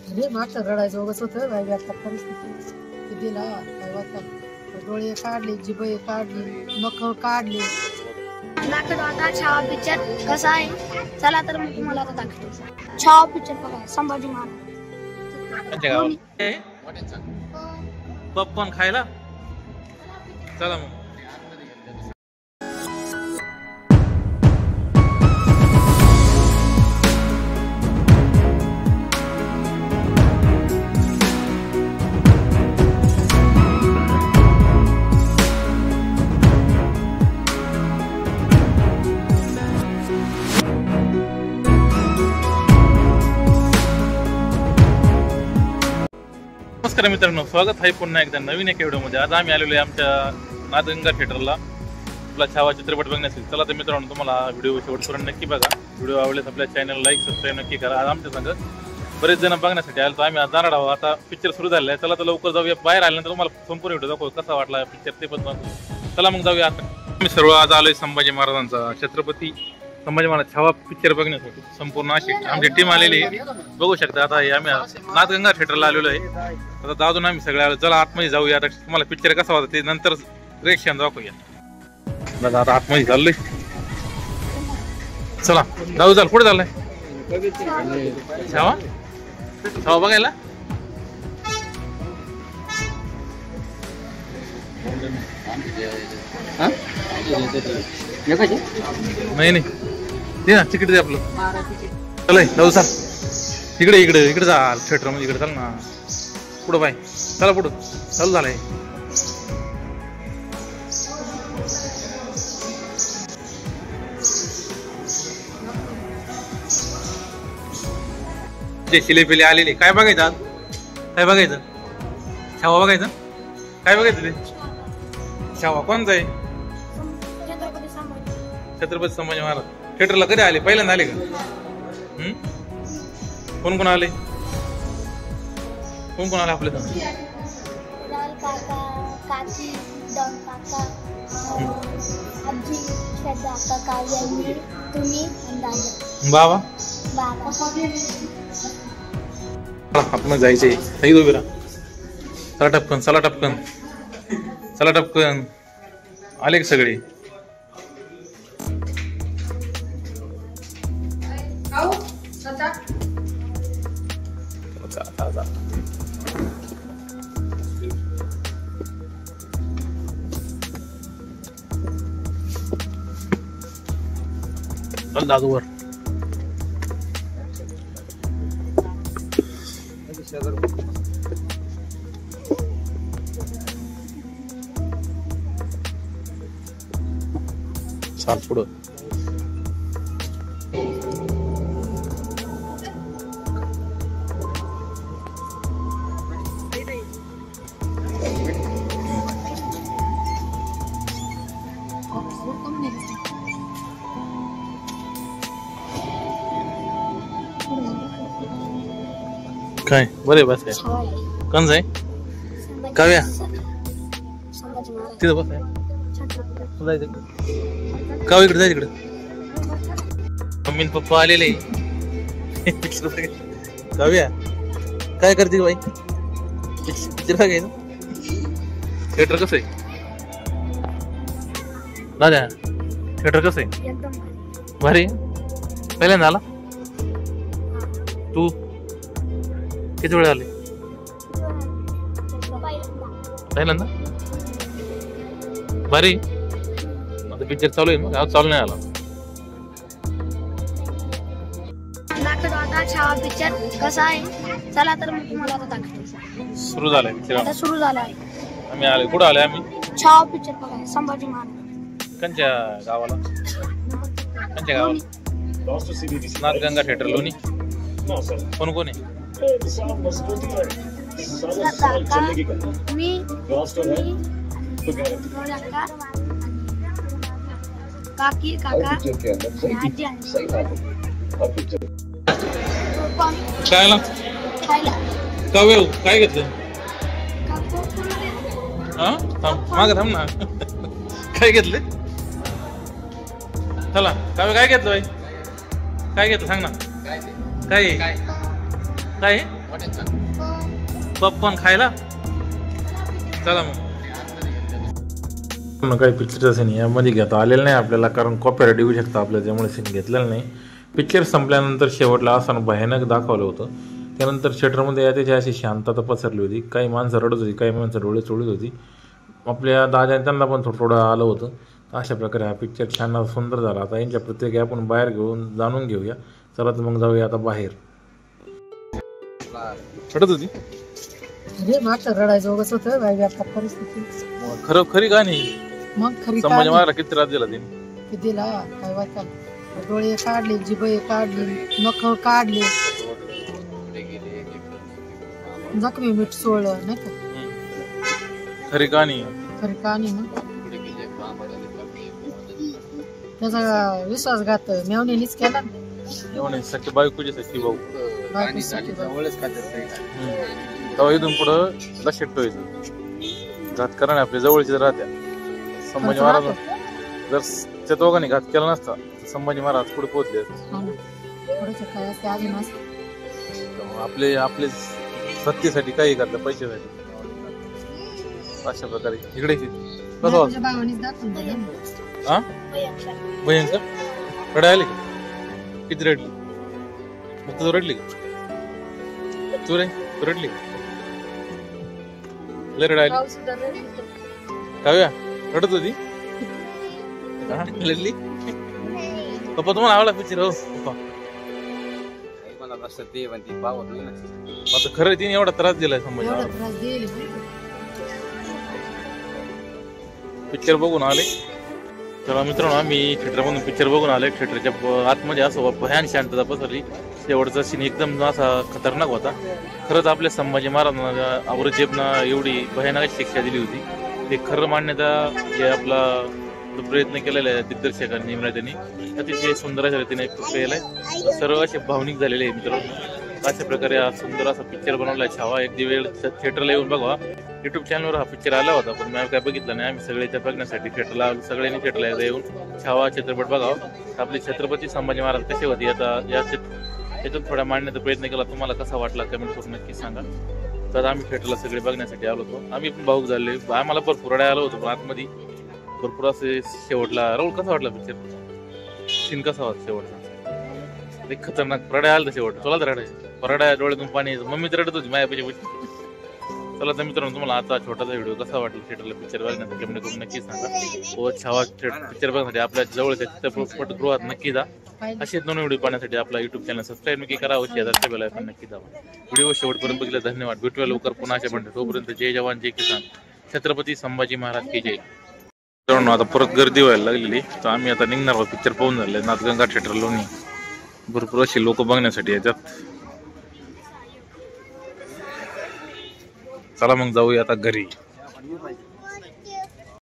अरे मागचं रडायचं वगैरे होतं राहिली आता परिस्थिती दिला काय वाटतं डोळे काढले जिभ काढली नख काढले. आता छावा पिक्चर कसा आहे चला तर मी तुम्हाला आता दाखवतो. छावा पिक्चर बघा संभाजी महाराज. पॉपकॉर्न खायला चला मग. नमस्कार मित्रांनो, स्वागत आहे पुन्हा एकदा नवीन एक व्हिडिओमध्ये. आज आम्ही आलेलो आहे आमच्या नादगंगा थिएटरला आपला छावा चित्रपट बघण्यासाठी. चला तर मित्रांनो, तुम्हाला व्हिडिओ शेवटपर्यंत नक्की बघा. व्हिडिओ आवडल्यास आपल्या चॅनल लाईक सबस्क्राईब नक्की करा. आज आमच्या संग बरेच जण बघण्यासाठी आलो, तर आम्ही आज जाणार आहोत. आता पिक्चर सुरू झालेला आहे. चला तर लवकर जाऊया. बाहेर आल्यानंतर तुम्हाला संपूर्ण व्हिडिओ दाखवू कसा वाटला पिक्चर ते पण दाखवू. चला मग जाऊया. आता आम्ही सर्व आज आलोय संभाजी महाराजांचा छत्रपती संभाजी महाराज छावा पिक्चर बघण्यासाठी. संपूर्ण अशी आमची टीम आलेली आहे, बघू शकता. आता आम्ही नादगंगा थिएटरला आलेलो आहे. आता दादून आम्ही सगळे आलो. चला आतमध्ये जाऊया. आता तुम्हाला पिक्चर कसा होता ते नंतर रिएक्शन दाखवूया. दादा आता आतमध्ये चाललोय. चला दादू चाल. कुठे चाललाय? छावा छावा बघायला. नाही नाही ते ना तिकीट दे आपलं. चला दादू चाल. इकडे इकडे इकडे चाल. थिएटर मध्ये इकडे चाल ना. पुढं बाय चला. पुढं चालू झालंय. जे शिलेपिले आलेले काय बघायचं आज? काय बघायचं? छावा बघायचं. काय बघायचं ते? छावा कोणता आहे? छत्रपती संभाजी महाराज. थिएटरला कधी आले? पहिल्यांदा आले का? कोण कोण आले? कोण कोण आले आपल्या संग? बाबा आपण जायचंय. सही उभी राहा. चला टपकन चला टपकन चला टपकन. आले का सगळे? चल दादूवर. चाल पुढं. काय बरे बस आहे. कंज आहे काव्या तिथं बस आहे. काव्या इकडे जाय. तिकडे मम्मी पप्पा आलेले. काव्या काय करते बाई? पिक्चर बघायचं. थिएटर कसं आहे दादा? थिएटर कसं आहे? भारी. पहिल्यांदा आला तू? किती वेळ आले? पहिल्यांदा. भारी. आता पिक्चर चालू आहे मग आज चालू नाही आला. छावा पिक्चर कसा आहे चला तर मी तुम्हाला आता दाखवतो. सुरू झालाय पिक्चर. आता सुरू झाला आहे. आम्ही आले. कुठं आले आम्ही? छावा पिक्चर बघा संभाजी महाराज. कंच्या गावाला? कंच्या गावाला? नादगंगा थिएटर लोणी. कोण कोण आहे? काकी काका खायला. काव्या काय घेतलं? हा माग थांब ना. काय घेतले? चला काव्या काय घेतलं बाई? काय घेतलं सांग ना. काय काय पॉपकॉर्न खायला चला मग काही पिक्चरचं सीन यामध्ये घेता आलेलं नाही आपल्याला, कारण कॉपीराइट येऊ शकता आपल्याला, त्यामुळे सीन घेतलेलं नाही. पिक्चर संपल्यानंतर शेवटला असताना भयानक दाखवलं होतं. त्यानंतर थिएटरमध्ये त्याची अशी शांतता पसरली होती. काही माणसं रडत होती, काही माणसं डोळे चोळीत होती. आपल्या दादा त्यांना पण थोडं आलं होतं. अशा प्रकारे हा पिक्चर छान सुंदर झाला. आता यांच्या प्रत्येक आपण बाहेर घेऊन जाणून घेऊया. चला तर मग जाऊया आता बाहेर. रडत होती अरे मागचं रडायचं वगैरे होतं बाई आता परिस्थिती. खरी का नाही मग खरी संभाजी महाराज किती त्रास दिला तिने. ते दिला काय वाचा, डोळे काढले, जिभ काढली, नख काढले, जखमी मीठ सोडलं नाही का. खरी कहाणी खरी कहाणी ना. त्याचा विश्वासघात मेवणीनेच केला ना. एवढे सख्खी बायकोची सख्खी भाऊ. बायकोसाठी बाई. तेव्हा इथून पुढं लक्षात ठेवायचं, घात करा आपल्या जवळचे राहत्या. संभाजी महाराज जर त्या दोघांनी घात केला नसता संभाजी महाराज पुढे पोहोचले. हा ना. थोडंसं काय असते अजून असतं. आपले सत्तेसाठी काही करतात, पैशासाठी. अशा प्रकारे इकडे कसं माझ्या भावानेच दाखवून दिलं ना. हा भयंकर रडाय आले का? किती रडली? फक्त तू रडली का? तू रडली का? लय रडायली भाऊ सुद्धा रडली. काव्या रडत होती. रडली पप्पा तुम्हाला आवडला पिक्चर? हो पप्पा. आता खरं तिने एवढा त्रास दिलाय संभाजी एवढा महाराज. त्रास देईल पिक्चर बघून आले. तर मित्रांनो आम्ही थिएटरमधून पिक्चर बघून आले. थिएटरच्या आतमध्ये असं भयान शांतता पसरली. शेवटचा सीन एकदम असा खतरनाक होता. खरंच आपल्या संभाजी महाराजांना औरंगजेबना एवढी भयानक शिक्षा दिली होती. ते खरं मान्यता जे आपला प्रयत्न केलेला आहे दिग्दर्शकांनी त्यांनी अतिशय सुंदर अशा रीतीने केलाय. सर्व असे भावनिक झालेले आहे मित्रांनो. अशा प्रकारे हा सुंदर असा पिक्चर बनवलाय छावा. एक वेळ थिएटरला येऊन बघा. युट्यूब चॅनलवर हा पिक्चर आला होता, पण मी काय बघितलं नाही. आम्ही सगळे त्या बघण्यासाठी सगळ्यांनी थिएटरला येऊन छावा चित्रपट बघावा. आपले छत्रपती संभाजी महाराज कसे होते आता याच्यातून थोडा मांडण्याचा प्रयत्न केला. तुम्हाला कसा वाटला कमेंट करून नक्की सांगा. तर आम्ही थिएटरला सगळे बघण्यासाठी आलो होतो. आम्ही पण भाऊक झाले. आम्हाला भरपूर रडायला आलो होतो, पण आतमध्ये भरपूर असे शेवटला. राहुल कसा वाटला पिक्चर? सीन कसा होता शेवटचा? एक खतरनाक रडाय आलं शेवट. तुला तर रडायचं, रडाय डोळ्यातून पाणी. मम्मी तर रडत होती माझ्यापाशी. चला तर मित्रांनो तुम्हाला आता छोटासा व्हिडिओ कसा वाटला थिएटरला पिक्चर बघण्यासाठी कमेंट करून नक्की सांगा. व छावा पिक्चर बघण्यासाठी आपल्या जवळच्या चित्रपटगृहात नक्की जा. असे दोन व्हिडिओ पाहण्यासाठी आपला युट्यूब चॅनल सबस्क्राईब नक्की करा. व शेजारच्या बेल आयकॉन नक्की दाबा. व्हिडिओ शेवटपर्यंत बघितला धन्यवाद. भेटूया लवकर पुन्हा अशा म्हणते. तोपर्यंत जय जवान जय किसान. छत्रपती संभाजी महाराज की जय. मित्रांनो आता परत गर्दी व्हायला लागलेली. तर आम्ही आता निघणार आहोत. पिक्चर पाहून झाले. नाथगंगा थिएटर लोणी. भरपूर असे लोक बघण्यासाठी येतात. चला मग जाऊया आता घरी.